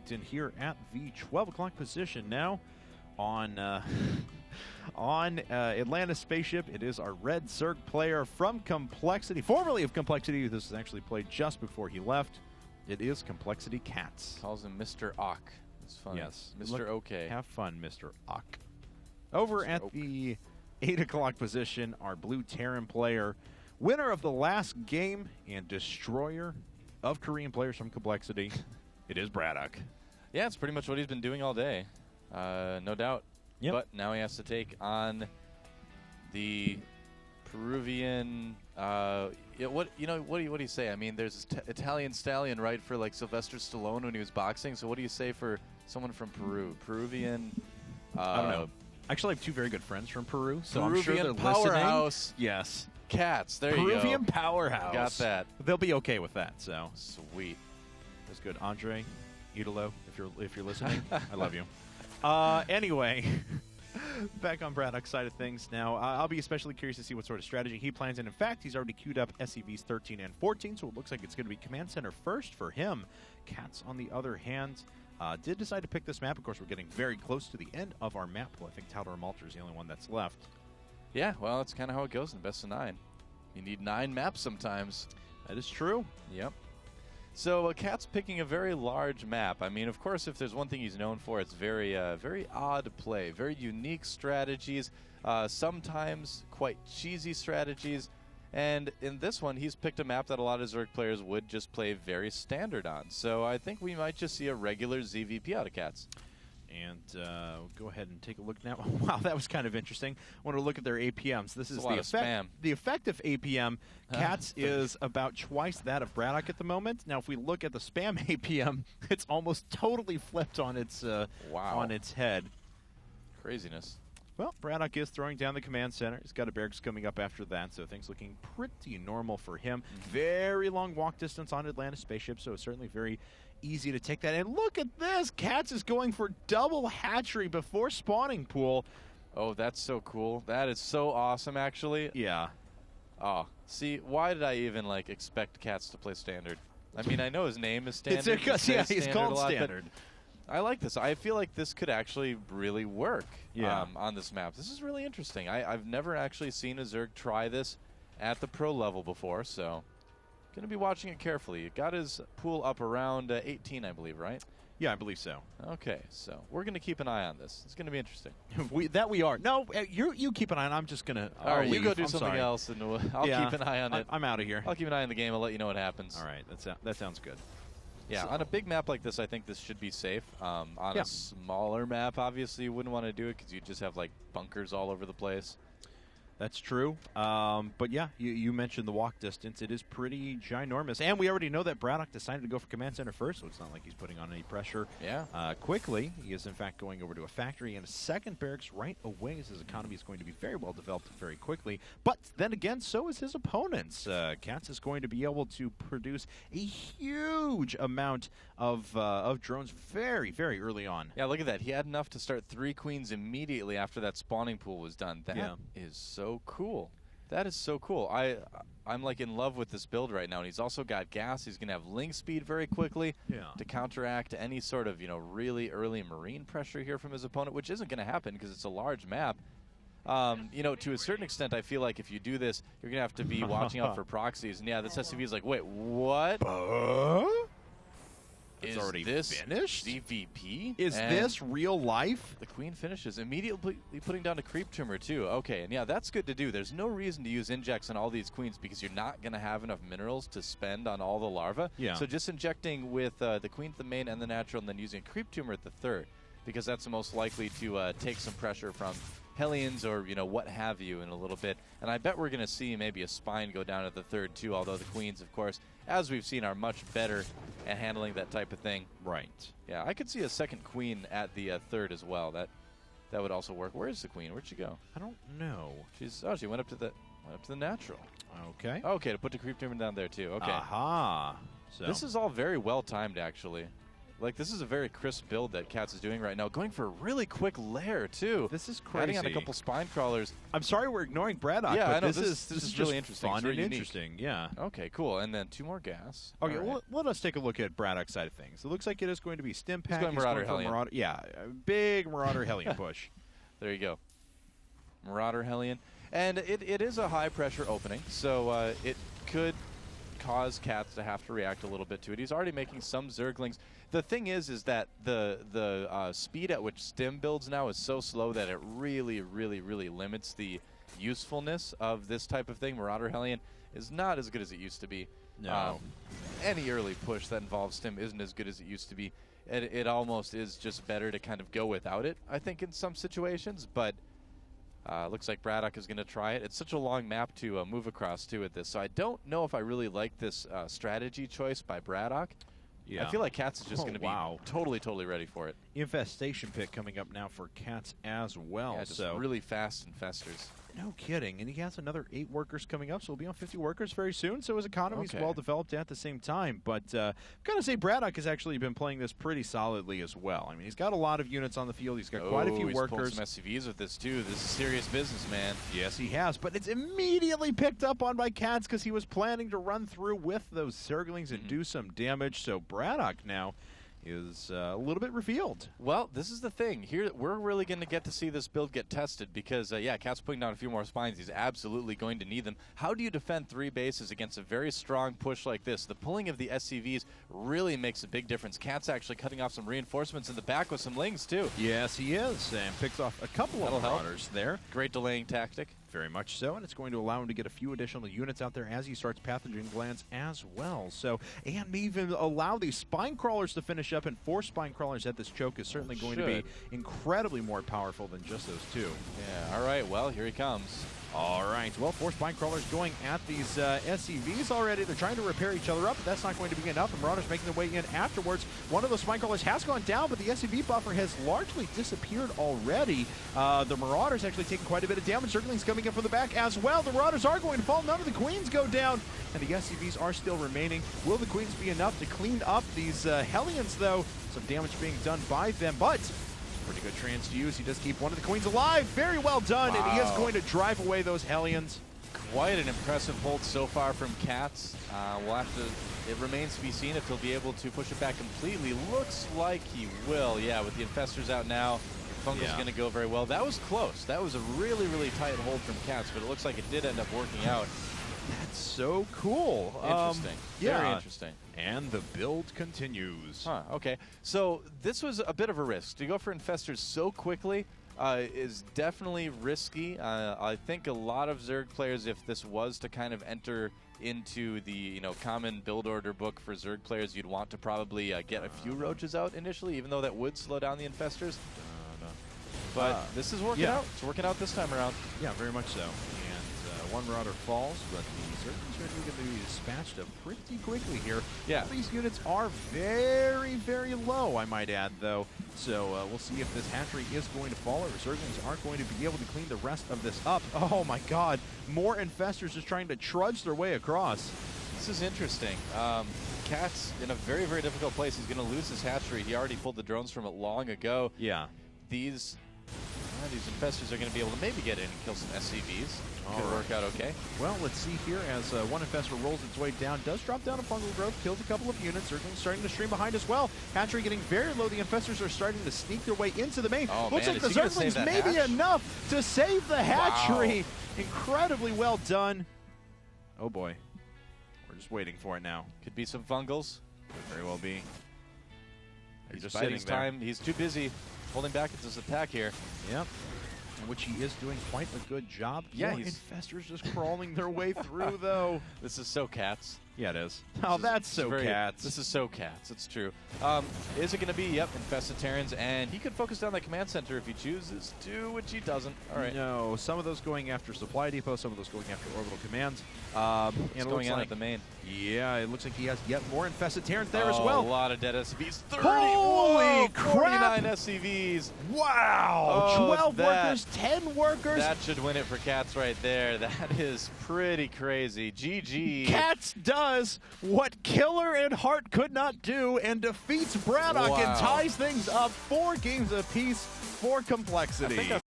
locked in here at the 12 o'clock position now on Atlantis Spaceship. It is our red Zerg player from Complexity, formerly of Complexity. This was actually played just before he left. It is coL.CatZ. Calls him Mr. OK. It's fun. Yes. Mr. OK. Have fun, Mr. OK. Over Mr. at OK. the 8 o'clock position, our blue Terran player, winner of the last game and destroyer of Korean players from Complexity. It is BratOK. Yeah, it's pretty much what he's been doing all day. No doubt. Yep. But now he has to take on the Peruvian. What do you say? I mean, there's this Italian stallion, right, for like Sylvester Stallone when he was boxing. So what do you say for someone from Peru? Peruvian. I don't know. Actually, I have two very good friends from Peru, so Peruvian I'm sure they're powerhouse. listening. Yes. Cats. There you go. Peruvian powerhouse. Got that. They'll be okay with that. So sweet. That's good. Andre, Idolo, if you're listening, I love you. Anyway, back on BratOK's side of things now. I'll be especially curious to see what sort of strategy he plans. And in fact, he's already queued up SCVs 13 and 14, so it looks like it's going to be Command Center first for him. CatZ, on the other hand, did decide to pick this map. Of course, we're getting very close to the end of our map pool. I think Taldor Malter is the only one that's left. Yeah, well, that's kind of how it goes in best of 9. You need 9 maps sometimes. That is true. Yep. So CatZ picking a very large map. I mean, of course, if there's one thing he's known for, it's very odd play, very unique strategies, sometimes quite cheesy strategies. And in this one, he's picked a map that a lot of Zerg players would just play very standard on. So I think we might just see a regular ZVP out of CatZ. And we'll go ahead and take a look now. Wow, that was kind of interesting. I want to look at their APMs. This is the effective APM. CatZ is about twice that of BratOK at the moment. Now, if we look at the spam APM, it's almost totally flipped on its on its head. Craziness. Well, BratOK is throwing down the command center. He's got a barracks coming up after that, so things looking pretty normal for him. Very long walk distance on Atlantis Spaceship, so it's certainly very easy to take that. And look at this! CatZ is going for double hatchery before spawning pool. Oh, that's so cool. That is so awesome, actually. Yeah. Oh, see, why did I even expect CatZ to play standard? I mean, I know his name is standard. It's because, yeah, he's called standard. I like this. I feel like this could actually really work on this map. This is really interesting. I've never actually seen a Zerg try this at the pro level before, so going to be watching it carefully. He got his pool up around 18, I believe, right? Yeah, I believe so. Okay, so we're going to keep an eye on this. It's going to be interesting. we are. No, you keep an eye on it. I'm just going to All right, you go do something else, and I'll keep an eye on it. I'm out of here. I'll keep an eye on the game. I'll let you know what happens. All right, that sounds good. Yeah, so on a big map like this, I think this should be safe. On a smaller map, obviously, you wouldn't want to do it because you just have bunkers all over the place. That's true. But yeah, you mentioned the walk distance. It is pretty ginormous. And we already know that BratOK decided to go for command center first, so it's not like he's putting on any pressure quickly. He is, in fact, going over to a factory and a second barracks right away, as his economy is going to be very well developed very quickly. But then again, so is his opponents. CatZ is going to be able to produce a huge amount of drones very, very early on. Yeah, look at that. He had enough to start 3 queens immediately after that spawning pool was done. That is so cool. That is so cool. I'm in love with this build right now, and he's also got gas. He's going to have link speed very quickly to counteract any sort of really early marine pressure here from his opponent, which isn't going to happen because it's a large map. To a certain extent, I feel like if you do this, you're going to have to be watching out for proxies. And yeah, this SCV is wait, what? It's already finished? ZVP? Is this real life? The queen finishes, immediately putting down a creep tumor, too. Okay, and yeah, that's good to do. There's no reason to use injects on all these queens because you're not going to have enough minerals to spend on all the larvae. Yeah. So just injecting with the queen at the main and the natural, and then using a creep tumor at the third, because that's the most likely to take some pressure from Hellions or, what have you in a little bit. And I bet we're going to see maybe a spine go down at the third, too, although the queens, of course, as we've seen, are much better at handling that type of thing. Right. Yeah, I could see a second queen at the third as well. That would also work. Where is the queen? Where'd she go? I don't know. She went up to the natural. Okay. Okay, to put the creep tumor down there, too. Okay. Aha. So this is all very well timed, actually. Like, this is a very crisp build that CatZ is doing right now. Going for a really quick lair, too. This is crazy. Adding on a couple spine crawlers. I'm sorry we're ignoring BratOK, yeah, but I know. this is really interesting. fun and unique. interesting. Yeah. Okay, cool. And then 2 more gas. Okay, right. well, let us take a look at BratOK's side of things. It looks like it is going to be Stim Pack. He's going Marauder Hellion. Yeah, a big Marauder Hellion push. There you go. Marauder Hellion. And it is a high-pressure opening, so it could cause CatZ to have to react a little bit to it. He's already making some Zerglings. The thing is that the speed at which Stim builds now is so slow that it really, really, really limits the usefulness of this type of thing. Marauder Hellion is not as good as it used to be. No. Any early push that involves Stim isn't as good as it used to be. It almost is just better to kind of go without it, I think, in some situations. But looks like BratOK is going to try it. It's such a long map to move across, too, at this. So I don't know if I really like this strategy choice by BratOK. Yeah. I feel like CatZ is just going to be totally, totally ready for it. Infestation Pit coming up now for CatZ as well. Yeah, just really fast infestors. No kidding. And he has another 8 workers coming up, so we'll be on 50 workers very soon. So his economy is well developed at the same time. But I've got to say, BratOK has actually been playing this pretty solidly as well. I mean, he's got a lot of units on the field. He's got quite a few workers. He's pulled some SCVs with this, too. This is serious business, man. Yes, he has. But it's immediately picked up on by CatZ because he was planning to run through with those Zerglings and do some damage. So BratOK now is a little bit revealed. Well, this is the thing. Here, we're really going to get to see this build get tested because, yeah, CatZ putting down a few more spines. He's absolutely going to need them. How do you defend 3 bases against a very strong push like this? The pulling of the SCVs really makes a big difference. CatZ actually cutting off some reinforcements in the back with some lings, too. Yes, he is, and picks off a couple of marauders there. Great delaying tactic. Very much so, and it's going to allow him to get a few additional units out there as he starts pathogen glands as well. So, and even allow these spine crawlers to finish up, and 4 spine crawlers at this choke is certainly going to be incredibly more powerful than just those 2. Yeah, all right, well, here he comes. All right, well, 4 spine crawlers going at these SCVs already. They're trying to repair each other up, but that's not going to be enough. And Marauders making their way in afterwards. One of those spine crawlers has gone down, but the SCV buffer has largely disappeared already. The Marauders actually taking quite a bit of damage. Zerglings coming in from the back as well. The Marauders are going to fall. None of the Queens go down, and the SCVs are still remaining. Will the Queens be enough to clean up these Hellions, though? Some damage being done by them, but pretty good trans to use. He does keep one of the Queens alive. Very well done, and he is going to drive away those Hellions. Quite an impressive hold so far from CatZ. We'll have to, it remains to be seen if he'll be able to push it back completely. Looks like he will. Yeah, with the infestors out now, Fungal's going to go very well. That was close. That was a really, really tight hold from CatZ, but it looks like it did end up working out. That's so cool. Interesting. Very interesting. And the build continues. Huh, okay. So this was a bit of a risk. To go for infestors so quickly is definitely risky. I think a lot of Zerg players, if this was to kind of enter into the common build order book for Zerg players, you'd want to probably get a few roaches out initially, even though that would slow down the infestors. But this is working out. It's working out this time around. Yeah, very much so. And one Marauder falls, but the Zerglings are going to be dispatched up pretty quickly here. Yeah. All these units are very, very low, I might add, though. So we'll see if this hatchery is going to fall, or the Zerglings aren't going to be able to clean the rest of this up. Oh my god, more infestors just trying to trudge their way across. This is interesting. CatZ in a very, very difficult place. He's going to lose his hatchery. He already pulled the drones from it long ago. Yeah. These infestors are going to be able to maybe get in and kill some SCVs. Could work out okay. Well, let's see here as one infestor rolls its way down. Does drop down a fungal growth, kills a couple of units. Zerglings starting to stream behind as well. Hatchery getting very low. The infestors are starting to sneak their way into the main. Looks like the Zerglings may be enough to save the hatchery. Wow. Incredibly well done. Oh boy. We're just waiting for it now. Could be some fungals. Could very well be. He's just sitting there. He's too busy holding back his attack here. Yep. Which he is doing quite a good job. Yeah, infestors just crawling their way through, though. This is so CatZ. Yeah, it is. Oh, that's so CatZ. This is so CatZ. It's true. Is it going to be? Yep, infested Terrans, and he could focus down the command center if he chooses to, which he doesn't. All right. No, some of those going after supply depot, some of those going after orbital commands. It's going on at the main. Yeah, it looks like he has yet more infested Terrans there as well. A lot of dead SCVs. 30. Holy crap! 49 SCVs. Wow! 12 workers, 10 workers. That should win it for CatZ right there. That is pretty crazy. GG. CatZ done. does what Killer and Hart could not do and defeats BratOK and ties things up 4 games apiece for complexity.